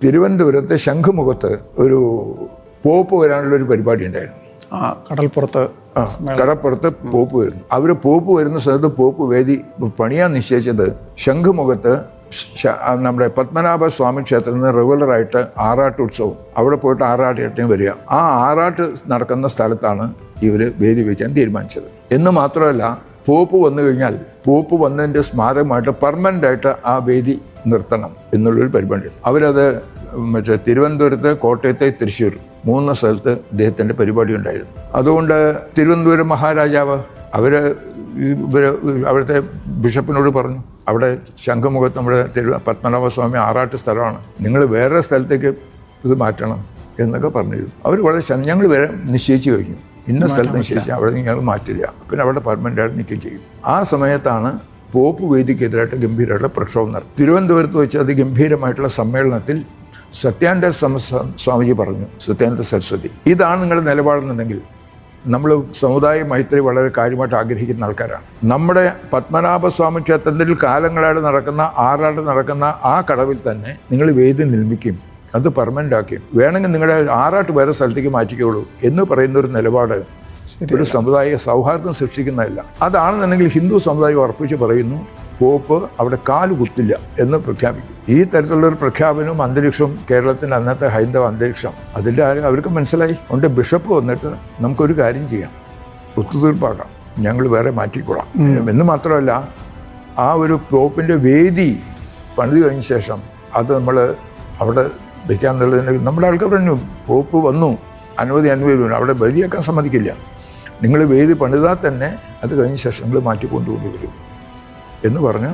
തിരുവനന്തപുരത്ത് ശംഖുമുഖത്ത് ഒരു പോപ്പ് വരാനുള്ളൊരു പരിപാടി ഉണ്ടായിരുന്നു. കടപ്പുറത്ത് പോപ്പ് വരുന്നു. അവർ പോപ്പ് വരുന്ന സ്ഥലത്ത് പോപ്പ് വേദി പണിയാൻ നിശ്ചയിച്ചത് ശംഖുമുഖത്ത് നമ്മുടെ പത്മനാഭ സ്വാമി ക്ഷേത്രത്തിൽ നിന്ന് റെഗുലറായിട്ട് ആറാട്ട് ഉത്സവം, അവിടെ പോയിട്ട് ആറാട്ടിന് വരിക. ആ ആറാട്ട് നടക്കുന്ന സ്ഥലത്താണ് ഇവർ വേദി വയ്ക്കാൻ തീരുമാനിച്ചത്. എന്ന് മാത്രമല്ല, പോപ്പ് വന്നു കഴിഞ്ഞാൽ പോപ്പ് വന്നതിൻ്റെ സ്മാരകമായിട്ട് പെർമനൻ്റ് ആയിട്ട് ആ വേദി നിർത്തണം എന്നുള്ളൊരു പരിപാടി. അവരത് തിരുവനന്തപുരത്ത്, കോട്ടയത്തെ, തൃശ്ശൂർ 3 സ്ഥലത്ത് ഇദ്ദേഹത്തിൻ്റെ പരിപാടി ഉണ്ടായിരുന്നു. അതുകൊണ്ട് തിരുവനന്തപുരം മഹാരാജാവ് അവിടുത്തെ ബിഷപ്പിനോട് പറഞ്ഞു, അവിടെ ശംഖുമുഖത്ത് നമ്മുടെ പത്മനാഭസ്വാമി ആറാട്ട് സ്ഥലമാണ്, നിങ്ങൾ വേറെ സ്ഥലത്തേക്ക് ഇത് മാറ്റണം എന്നൊക്കെ പറഞ്ഞിരുന്നു. അവർ വളരെ ഞങ്ങൾ വരെ നിശ്ചയിച്ചു കഴിഞ്ഞു, ഇന്ന സ്ഥലത്ത് നിശ്ചയിച്ചു, അവിടെ ഞങ്ങൾ മാറ്റില്ല, പിന്നെ അവിടെ പെർമനൻ്റായിട്ട് നിൽക്കുകയും ചെയ്യും. ആ സമയത്താണ് പോപ്പ് വേദിക്കെതിരായിട്ട് ഗംഭീരമായിട്ടുള്ള പ്രക്ഷോഭം നടത്തി. തിരുവനന്തപുരത്ത് വെച്ച് അതിഗംഭീരമായിട്ടുള്ള സമ്മേളനത്തിൽ സത്യാനന്ദ സ്വാമിജി പറഞ്ഞു, സത്യാനന്ദ സരസ്വതി, ഇതാണ് നിങ്ങളുടെ നിലപാടെന്നുണ്ടെങ്കിൽ നമ്മൾ സമുദായ മൈത്രി വളരെ കാര്യമായിട്ട് ആഗ്രഹിക്കുന്ന ആൾക്കാരാണ്. നമ്മുടെ പത്മനാഭസ്വാമി ക്ഷേത്രത്തിൽ കാലങ്ങളായിട്ട് നടക്കുന്ന ആറാട്ട് നടക്കുന്ന ആ കടവിൽ തന്നെ നിങ്ങൾ വേദി നിർമ്മിക്കും, അത് പെർമനൻ്റ് ആക്കി, വേണമെങ്കിൽ നിങ്ങളുടെ ആറാട്ട് വേറെ സ്ഥലത്തേക്ക് മാറ്റിക്കോളൂ എന്ന് പറയുന്ന ഒരു നിലപാട് ഒരു സമുദായ സൗഹാർദ്ദം സൃഷ്ടിക്കുന്നതല്ല. അതാണെന്നുണ്ടെങ്കിൽ ഹിന്ദു സമുദായം ഉറപ്പിച്ച് പറയുന്നു, പോപ്പ് അവിടെ കാല് കുത്തില്ല എന്ന് പ്രഖ്യാപിക്കും. ഈ തരത്തിലുള്ളൊരു പ്രഖ്യാപനവും അന്തരീക്ഷവും കേരളത്തിൻ്റെ അന്നത്തെ ഹൈന്ദവ അന്തരീക്ഷം അതിൻ്റെ അവർക്ക് മനസ്സിലായി. അതുകൊണ്ട് ബിഷപ്പ് വന്നിട്ട് നമുക്കൊരു കാര്യം ചെയ്യാം, ഒത്തുതീർപ്പാക്കാം, ഞങ്ങൾ വേറെ മാറ്റിക്കൊള്ളാം എന്ന് മാത്രമല്ല, ആ ഒരു പോപ്പിൻ്റെ വേദി പണിത് കഴിഞ്ഞ ശേഷം അത് നമ്മൾ അവിടെ വയ്ക്കാന്നുള്ളതിന് നമ്മുടെ ആൾക്കാർ പറഞ്ഞു, പോപ്പ് വന്നു, അനുമതി അവിടെ വേദിയാക്കാൻ സമ്മതിക്കില്ല, നിങ്ങൾ വേദി പണിതാൽ തന്നെ അത് കഴിഞ്ഞ ശേഷം നിങ്ങൾ മാറ്റിക്കൊണ്ടുവരും എന്ന് പറഞ്ഞു.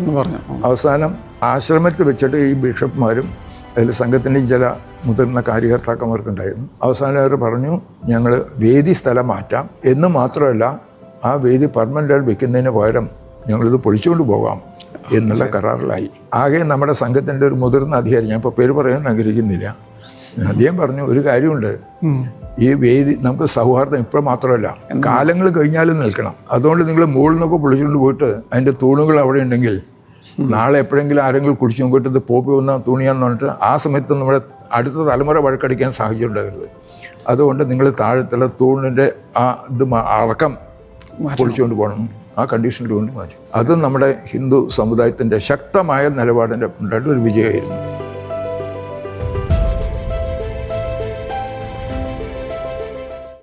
അവസാനം ആശ്രമത്തിൽ വെച്ചിട്ട് ഈ ബിഷപ്പ്മാരും അതിൽ സംഘത്തിൻ്റെയും ചില മുതിർന്ന കാര്യകർത്താക്കന്മാർക്കുണ്ടായിരുന്നു. അവസാനം അവർ പറഞ്ഞു, ഞങ്ങൾ വേദി സ്ഥലം മാറ്റാം എന്ന് മാത്രമല്ല, ആ വേദി പെർമനൻ്റായിട്ട് വെക്കുന്നതിന് പകരം ഞങ്ങളിത് പൊളിച്ചുകൊണ്ട് പോകാം എന്നുള്ള കരാറിലായി. ആകെ നമ്മുടെ സംഘത്തിൻ്റെ ഒരു മുതിർന്ന അധികാരി, ഞാൻ ഇപ്പോൾ പേര് പറയാൻ ആഗ്രഹിക്കുന്നില്ല, അദ്ദേഹം പറഞ്ഞു, ഒരു കാര്യമുണ്ട്, ഈ വേദി നമുക്ക് സൗഹാർദ്ദം ഇപ്പോൾ മാത്രമല്ല കാലങ്ങൾ കഴിഞ്ഞാലും നിൽക്കണം. അതുകൊണ്ട് നിങ്ങൾ മുകളിൽ നിന്നൊക്കെ പൊളിച്ചുകൊണ്ട് പോയിട്ട് അതിൻ്റെ തൂണുകൾ അവിടെ ഉണ്ടെങ്കിൽ നാളെ എപ്പോഴെങ്കിലും ആരെങ്കിലും കുടിച്ചു പോയിട്ട് ഇത് പോപ്പി വന്ന തുണിയാന്ന് പറഞ്ഞിട്ട് ആ സമയത്ത് നമ്മുടെ അടുത്ത തലമുറ വഴക്കടിക്കാൻ സാഹചര്യം ഉണ്ടാകരുത്. അതുകൊണ്ട് നിങ്ങൾ താഴത്തുള്ള തൂണിൻ്റെ ആ ഇത് അടക്കം പൊളിച്ചുകൊണ്ട് പോകണം, ആ കണ്ടീഷനിൽ കൊണ്ട് മാറ്റി. അതും നമ്മുടെ ഹിന്ദു സമുദായത്തിൻ്റെ ശക്തമായ നിലപാടിൻ്റെ ഉണ്ടായിട്ട് ഒരു വിജയമായിരുന്നു.